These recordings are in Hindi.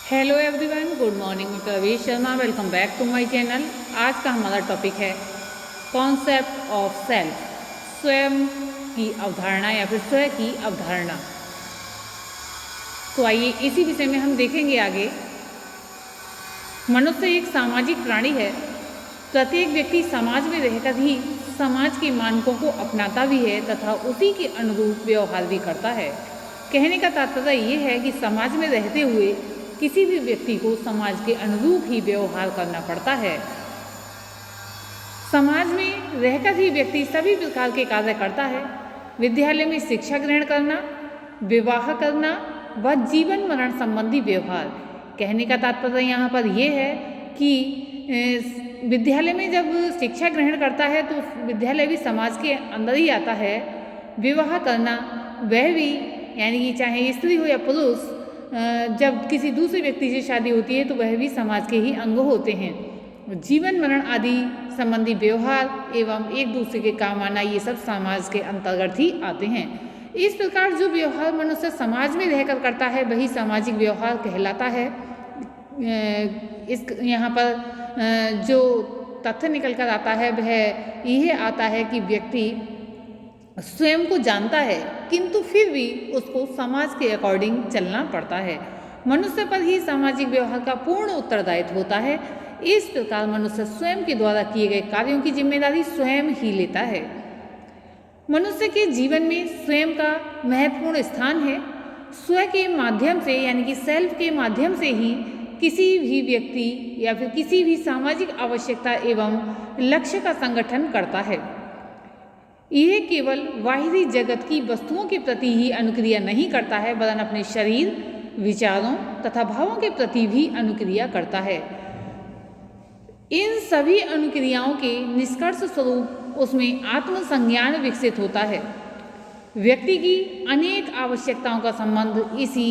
Hello everyone, good morning. मैं Pravesh Sharma, welcome back to my channel. आज का हमारा टॉपिक है कॉन्सेप्ट ऑफ सेल्फ, स्वयं की अवधारणा या फिर स्वयं की अवधारणा। तो आइए इसी विषय में हम देखेंगे आगे। मनुष्य एक सामाजिक प्राणी है। प्रत्येक व्यक्ति समाज में रहकर ही समाज के मानकों को अपनाता भी है तथा उसी के अनुरूप व्यवहार भी करता है। कहने का तात्पर्य ये है कि समाज में रहते हुए किसी भी व्यक्ति को समाज के अनुरूप ही व्यवहार करना पड़ता है। समाज में रहकर ही व्यक्ति सभी प्रकार के कार्य करता है। विद्यालय में शिक्षा ग्रहण करना, विवाह करना व जीवन मरण संबंधी व्यवहार। कहने का तात्पर्य यहाँ पर यह है कि विद्यालय में जब शिक्षा ग्रहण करता है तो विद्यालय भी समाज के अंदर ही आता है। विवाह करना वह भी, यानी कि चाहे स्त्री हो या पुरुष, जब किसी दूसरे व्यक्ति से शादी होती है तो वह भी समाज के ही अंग होते हैं। जीवन मरण आदि संबंधी व्यवहार एवं एक दूसरे के काम आना, ये सब समाज के अंतर्गत ही आते हैं। इस प्रकार जो व्यवहार मनुष्य समाज में रहकर करता है वही सामाजिक व्यवहार कहलाता है। इस यहाँ पर जो तथ्य निकल कर आता है वह यह आता है कि व्यक्ति स्वयं को जानता है किंतु फिर भी उसको समाज के अकॉर्डिंग चलना पड़ता है। मनुष्य पर ही सामाजिक व्यवहार का पूर्ण उत्तरदायित्व होता है। इस प्रकार मनुष्य स्वयं के द्वारा किए गए कार्यों की जिम्मेदारी स्वयं ही लेता है। मनुष्य के जीवन में स्वयं का महत्वपूर्ण स्थान है। स्व के माध्यम से, यानी कि सेल्फ के माध्यम से ही किसी भी व्यक्ति या फिर किसी भी सामाजिक आवश्यकता एवं लक्ष्य का संगठन करता है। यह केवल बाहरी जगत की वस्तुओं के प्रति ही अनुक्रिया नहीं करता है, वरन अपने शरीर, विचारों तथा भावों के प्रति भी अनुक्रिया करता है। इन सभी अनुक्रियाओं के निष्कर्ष स्वरूप उसमें आत्मसंज्ञान विकसित होता है। व्यक्ति की अनेक आवश्यकताओं का संबंध इसी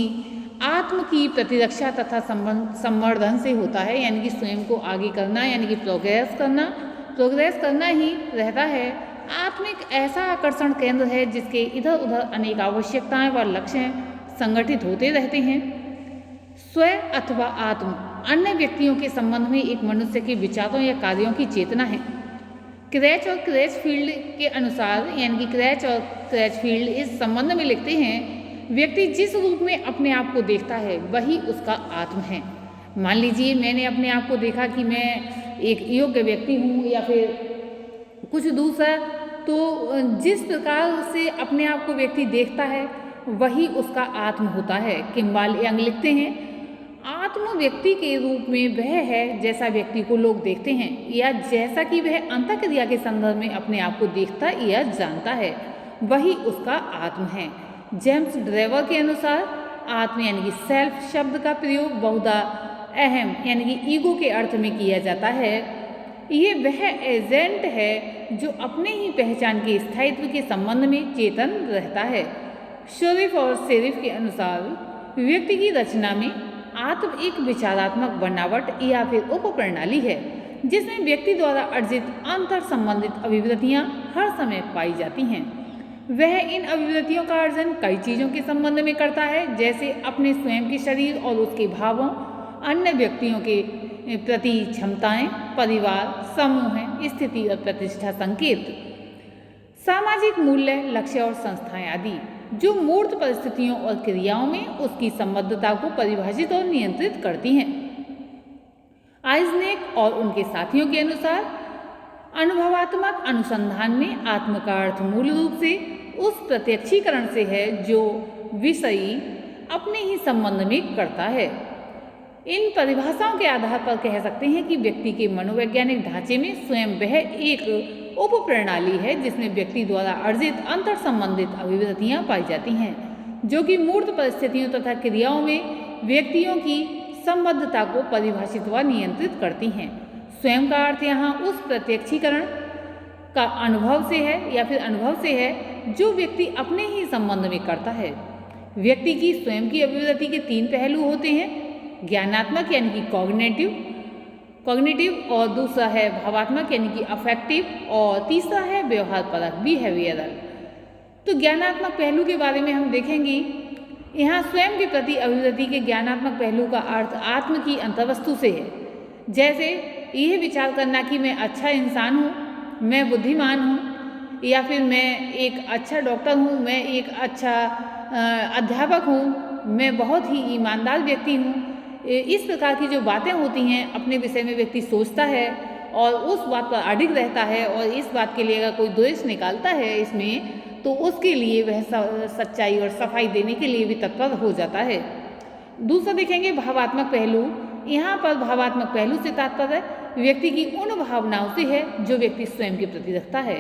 आत्म की प्रतिरक्षा तथा संवर्धन से होता है, यानी कि स्वयं को आगे करना, यानी कि प्रोग्रेस करना ही रहता है। आत्म एक ऐसा आकर्षण केंद्र है जिसके इधर उधर अनेक आवश्यकताएं व लक्ष्य संगठित होते रहते हैं। स्व अथवा आत्म अन्य व्यक्तियों के संबंध में एक मनुष्य के विचारों या कार्यों की चेतना है। क्रैच और क्रैचफील्ड के अनुसार, यानी कि क्रैच और क्रैचफील्ड इस संबंध में लिखते हैं, व्यक्ति जिस रूप में अपने आप को देखता है वही उसका आत्म है। मान लीजिए मैंने अपने आप को देखा कि मैं एक योग्य व्यक्ति हूँ या फिर कुछ दूसरा, तो जिस प्रकार से अपने आप को व्यक्ति देखता है वही उसका आत्म होता है। किम्बाल यंग लिखते हैं, आत्म व्यक्ति के रूप में वह है जैसा व्यक्ति को लोग देखते हैं या जैसा कि वह अंतःक्रिया के संदर्भ में अपने आप को देखता या जानता है, वही उसका आत्म है। जेम्स ड्रेवर के अनुसार आत्म यानी कि सेल्फ शब्द का प्रयोग बहुधा अहम यानी कि ईगो के अर्थ में किया जाता है। ये वह एजेंट है जो अपने ही पहचान के स्थायित्व के संबंध में चेतन रहता है। शरीफ और शेरिफ के अनुसार व्यक्ति की रचना में आत्म एक विचारात्मक बनावट या फिर उप प्रणाली है जिसमें व्यक्ति द्वारा अर्जित अंतर संबंधित अभिव्यक्तियां हर समय पाई जाती हैं। वह इन अभिव्यक्तियों का अर्जन कई चीज़ों के संबंध में करता है, जैसे अपने स्वयं के शरीर और उसके भावों, अन्य व्यक्तियों के प्रति क्षमताएं, परिवार, समूह, स्थिति और प्रतिष्ठा संकेत, सामाजिक मूल्य, लक्ष्य और संस्थाएं आदि, जो मूर्त परिस्थितियों और क्रियाओं में उसकी संबद्धता को परिभाषित और नियंत्रित करती हैं। आइजनेक और उनके साथियों के अनुसार अनुभवात्मक अनुसंधान में आत्म का अर्थ मूल रूप से उस प्रत्यक्षीकरण से है जो विषयी अपने ही संबंध में करता है। इन परिभाषाओं के आधार पर कह सकते हैं कि व्यक्ति के मनोवैज्ञानिक ढांचे में स्वयं वह एक उप प्रणाली है जिसमें व्यक्ति द्वारा अर्जित अंतर संबंधित अभिव्यक्तियां पाई जाती हैं, जो कि मूर्त परिस्थितियों तथा क्रियाओं में व्यक्तियों की संबद्धता को परिभाषित व नियंत्रित करती हैं। स्वयं का अर्थ यहाँ उस प्रत्यक्षीकरण का अनुभव से है या फिर अनुभव से है जो व्यक्ति अपने ही संबंध में करता है। व्यक्ति की स्वयं की अभिव्यक्ति के तीन पहलू होते हैं, ज्ञानात्मक यानी कि कॉग्निटिव और दूसरा है भावात्मक यानी कि अफेक्टिव और तीसरा है व्यवहार परक बिहेवियरल। तो ज्ञानात्मक पहलू के बारे में हम देखेंगे यहाँ स्वयं के प्रति अभिवृद्धि के ज्ञानात्मक पहलू का अर्थ आत्म की अंतर्वस्तु से है। जैसे यह विचार करना कि मैं अच्छा इंसान हूँ, मैं बुद्धिमान हूँ, या फिर मैं एक अच्छा डॉक्टर हूँ, मैं एक अच्छा अध्यापक हूँ, मैं बहुत ही ईमानदार व्यक्ति हूँ। इस प्रकार की जो बातें होती हैं अपने विषय में व्यक्ति सोचता है और उस बात पर अडिग रहता है, और इस बात के लिए अगर कोई द्वेष निकालता है इसमें, तो उसके लिए वह सच्चाई और सफाई देने के लिए भी तत्पर हो जाता है। दूसरा देखेंगे भावात्मक पहलू। यहाँ पर भावात्मक पहलू से तात्पर्य व्यक्ति की उन भावनाओं से है जो व्यक्ति स्वयं के प्रति रखता है।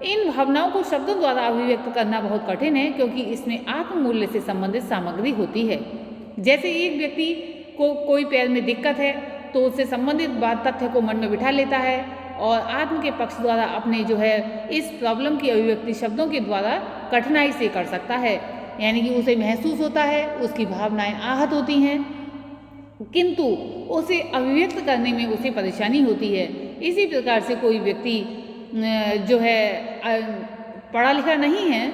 इन भावनाओं को शब्दों द्वारा अभिव्यक्त करना बहुत कठिन है, क्योंकि इसमें आत्ममूल्य से संबंधित सामग्री होती है। जैसे एक व्यक्ति को कोई पैर में दिक्कत है तो उससे संबंधित बात तथ्य को मन में बिठा लेता है और आत्म के पक्ष द्वारा अपने जो है इस प्रॉब्लम की अभिव्यक्ति शब्दों के द्वारा कठिनाई से कर सकता है, यानी कि उसे महसूस होता है, उसकी भावनाएं आहत होती हैं, किंतु उसे अभिव्यक्त करने में उसे परेशानी होती है। इसी प्रकार से कोई व्यक्ति जो है पढ़ा लिखा नहीं है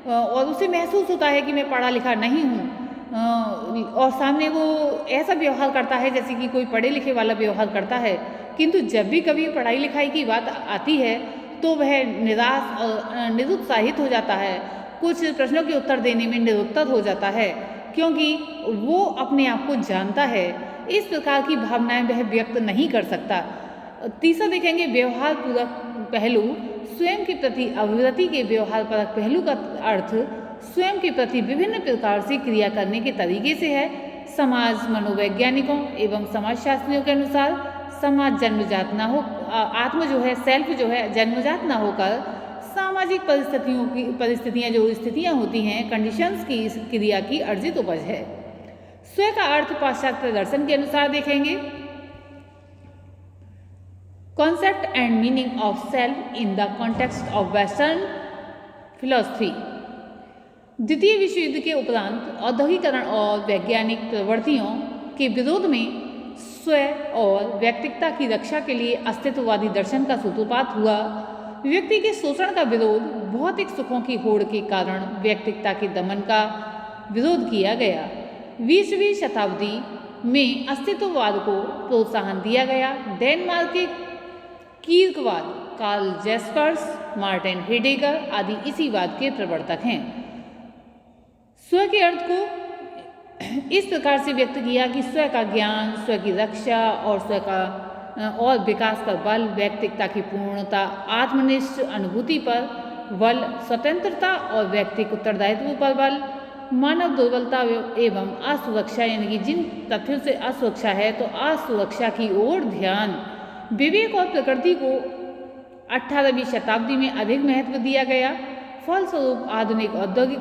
और उसे महसूस होता है कि मैं पढ़ा लिखा नहीं हूँ, और सामने वो ऐसा व्यवहार करता है जैसे कि कोई पढ़े लिखे वाला व्यवहार करता है, किंतु जब भी कभी पढ़ाई लिखाई की बात आती है तो वह निराश और निरुत्साहित हो जाता है, कुछ प्रश्नों के उत्तर देने में निरुत्तर हो जाता है, क्योंकि वो अपने आप को जानता है। इस प्रकार की भावनाएं वह व्यक्त नहीं कर सकता। तीसरा देखेंगे व्यवहार पूरक पहलू। स्वयं के प्रति अभिवृत्ति के व्यवहार परक पहलू का अर्थ स्वयं के प्रति विभिन्न प्रकार से क्रिया करने के तरीके से है। समाज मनोवैज्ञानिकों एवं समाजशास्त्रियों के अनुसार समाज जन्मजात ना हो, आत्म जो है सेल्फ जो है जन्मजात ना होकर सामाजिक परिस्थितियाँ जो स्थितियाँ होती हैं, कंडीशंस की इस क्रिया की अर्जित उपज है। स्वयं का अर्थ पाश्चात्य दर्शन के अनुसार देखेंगे concept and meaning of self in the context of western philosophy. द्वितीय विश्व युद्ध के उपरांत औद्योगिकरण और वैज्ञानिक प्रवृत्तियों के विरोध में स्वयं और व्यक्तिगता की रक्षा के लिए अस्तित्ववादी दर्शन का सूत्रपात हुआ। व्यक्ति के शोषण का विरोध, भौतिक सुखों की होड़ के कारण व्यक्तिगता के दमन का विरोध किया गया। 20वीं शताब्दी में अस्तित्ववाद को प्रोत्साहन दिया गया। डेनमार्क के कीर्कवाद, कार्ल जैस्पर्स, मार्टिन हेडेगर आदि इसी वाद के प्रवर्तक हैं। स्व के अर्थ को इस प्रकार से व्यक्त किया कि स्व का ज्ञान, स्व की रक्षा और स्व का और विकास पर बल, व्यक्तिगता की पूर्णता, आत्मनिष्ठ अनुभूति पर बल, स्वतंत्रता और व्यक्तिक उत्तरदायित्व पर बल, मानव दुर्बलता एवं असुरक्षा, यानी कि जिन तथ्यों से असुरक्षा है तो असुरक्षा की ओर ध्यान, विवेक और प्रकृति को 18वीं शताब्दी में अधिक महत्व दिया गया। फलस्वरूप आधुनिक औद्योगिक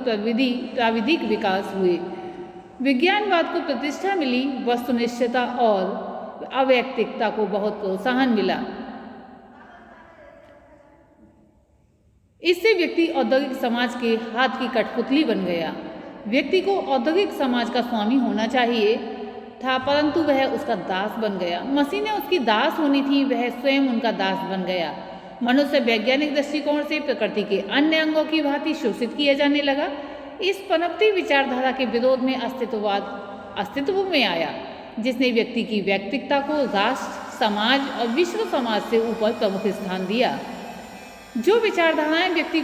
प्राविधिक विकास हुए, विज्ञानवाद को प्रतिष्ठा मिली, वस्तुनिष्ठता और अवैयक्तिकता को बहुत प्रोत्साहन मिला। इससे व्यक्ति औद्योगिक समाज के हाथ की कठपुतली बन गया। व्यक्ति को औद्योगिक समाज का स्वामी होना चाहिए था, परंतु वह उसका दास बन गया। मशीनें उसकी दास होनी थी, वह स्वयं उनका दास बन गया। मनुष्य वैज्ञानिक दृष्टिकोण से प्रकृति के अन्य अंगों की भांति शोषित किया जाने लगा। इस पनपती विचारधारा के विरोध में अस्तित्ववाद अस्तित्व में आया, जिसने व्यक्ति की व्यक्तिगता को राष्ट्र, समाज और विश्व समाज से ऊपर प्रमुख स्थान दिया। जो विचारधाराएं व्यक्ति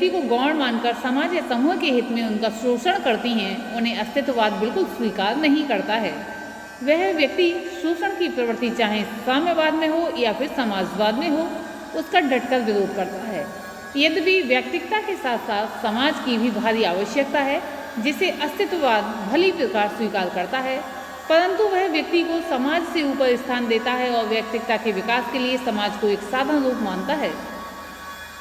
को गौण मानकर समाज या समूह के हित में उनका शोषण करती हैं, उन्हें अस्तित्ववाद बिल्कुल स्वीकार नहीं करता है। वह व्यक्ति शोषण की प्रवृत्ति चाहे साम्यवाद में हो या फिर समाजवाद में हो, उसका डटकर विरोध करता है। यद्यपि व्यक्तिगता के साथ साथ समाज की भी भारी आवश्यकता है, जिसे अस्तित्ववाद भली प्रकार स्वीकार करता है, परंतु वह व्यक्ति को समाज से ऊपर स्थान देता है और व्यक्तिगता के विकास के लिए समाज को एक साधन रूप मानता है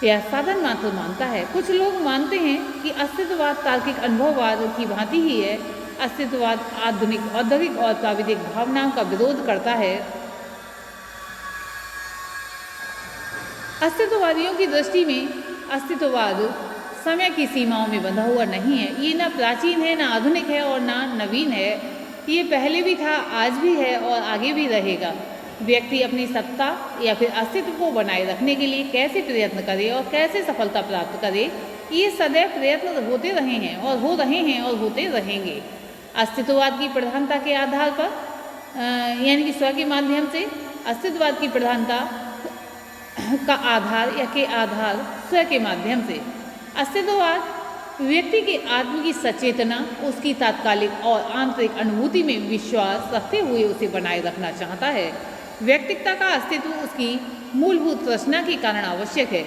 या साधन मात्र मानता है। कुछ लोग मानते हैं कि अस्तित्ववाद तार्किक अनुभववाद की भांति ही है। अस्तित्ववाद आधुनिक औद्योगिक और प्राविधिक भावनाओं का विरोध करता है। अस्तित्ववादियों की दृष्टि में अस्तित्ववाद समय की सीमाओं में बंधा हुआ नहीं है। ये ना प्राचीन है, ना आधुनिक है और ना नवीन है। ये पहले भी था, आज भी है और आगे भी रहेगा। व्यक्ति अपनी सत्ता या फिर अस्तित्व को बनाए रखने के लिए कैसे प्रयत्न करे और कैसे सफलता प्राप्त करे, ये सदैव प्रयत्न होते रहे हैं और हो रहे हैं और होते रहेंगे। अस्तित्ववाद की प्रधानता के आधार पर यानी कि स्व के माध्यम से अस्तित्ववाद की प्रधानता का आधार या के आधार स्व के माध्यम से अस्तित्ववाद व्यक्ति के आत्म की सचेतना, उसकी तात्कालिक और आंतरिक अनुभूति में विश्वास रखते हुए उसे बनाए रखना चाहता है। व्यक्तित्व का अस्तित्व उसकी मूलभूत रचना के कारण आवश्यक है।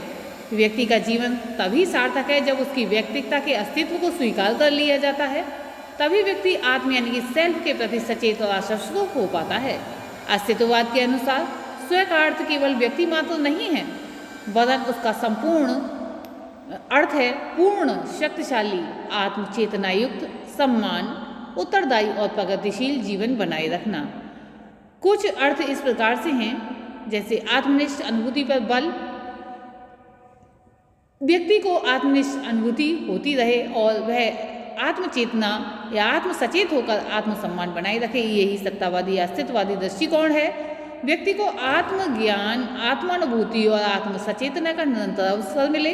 व्यक्ति का जीवन तभी सार्थक है जब उसकी व्यक्तित्व के अस्तित्व को स्वीकार कर लिया जाता है। तभी व्यक्ति आत्म यानी कि सेल्फ के प्रति सचेत और आश्वस्त हो पाता है। अस्तित्ववाद के अनुसार स्व का अर्थ केवल व्यक्ति मात्र नहीं है, वरन उसका संपूर्ण अर्थ है पूर्ण, शक्तिशाली, आत्मचेतनायुक्त, सम्मान, उत्तरदायी और प्रगतिशील जीवन बनाए रखना। कुछ अर्थ इस प्रकार से हैं, जैसे आत्मनिष्ठ अनुभूति पर बल, व्यक्ति को आत्मनिष्ठ अनुभूति होती रहे और वह आत्मचेतना या आत्म सचेत होकर आत्मसम्मान बनाए रखे। यही सत्तावादी अस्तित्ववादी दृष्टिकोण है। व्यक्ति को आत्मज्ञान, आत्मानुभूति और आत्म सचेतना का निरंतर अवसर मिले,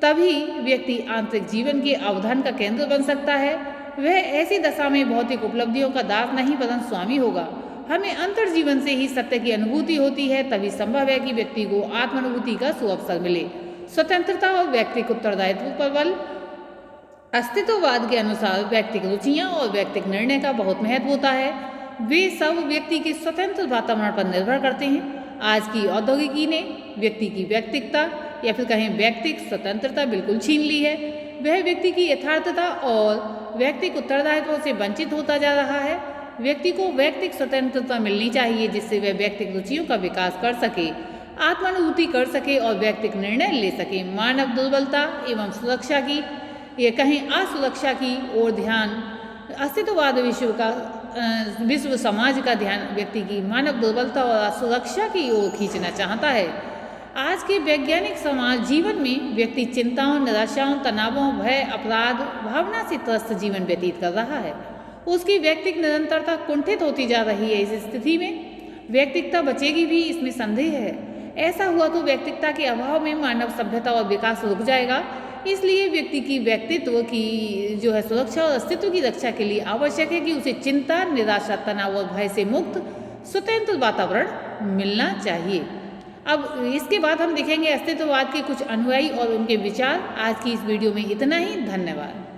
तभी व्यक्ति आंतरिक जीवन के अवधान का केंद्र बन सकता है। वह ऐसी दशा में भौतिक उपलब्धियों का दास नहीं वरन स्वामी होगा। हमें अंतर जीवन से ही सत्य की अनुभूति होती है, तभी संभव है कि व्यक्ति को आत्मानुभूति का सुअवसर मिले। स्वतंत्रता और व्यक्तिगत उत्तरदायित्व पर बल। अस्तित्ववाद के अनुसार व्यक्तिगत रुचियाँ और व्यक्तिगत निर्णय का बहुत महत्व होता है। वे सब व्यक्ति के स्वतंत्र वातावरण पर निर्भर करते हैं। आज की औद्योगिकी ने व्यक्ति की व्यक्तिगता या फिर कहें व्यक्तिगत स्वतंत्रता बिल्कुल छीन ली है। वह व्यक्ति की यथार्थता और व्यक्तिगत उत्तरदायित्व से वंचित होता जा रहा है। व्यक्ति को व्यक्तिगत स्वतंत्रता मिलनी चाहिए, जिससे वह व्यक्तिगत रुचियों का विकास कर सके, आत्मानुभूति कर सके और व्यक्तिगत निर्णय ले सके। मानव दुर्बलता एवं सुरक्षा की ये कहीं असुरक्षा की ओर ध्यान अस्तित्ववाद विश्व समाज का ध्यान व्यक्ति की मानव दुर्बलता और असुरक्षा की ओर खींचना चाहता है। आज के वैज्ञानिक समाज जीवन में व्यक्ति चिंताओं, निराशाओं, तनावों, भय, अपराध भावना से त्रस्त जीवन व्यतीत कर रहा है। उसकी व्यक्तिगत निरंतरता कुंठित होती जा रही है। इस स्थिति में व्यक्तिगता बचेगी भी, इसमें संदेह है। ऐसा हुआ तो व्यक्तिगता के अभाव में मानव सभ्यता और विकास रुक जाएगा। इसलिए व्यक्ति की व्यक्तित्व की जो है सुरक्षा और अस्तित्व की रक्षा के लिए आवश्यक है कि उसे चिंता, निराशा, तनाव और भय से मुक्त स्वतंत्र वातावरण मिलना चाहिए। अब इसके बाद हम देखेंगे अस्तित्ववाद के कुछ अनुयायी और उनके विचार। आज की इस वीडियो में इतना ही। धन्यवाद।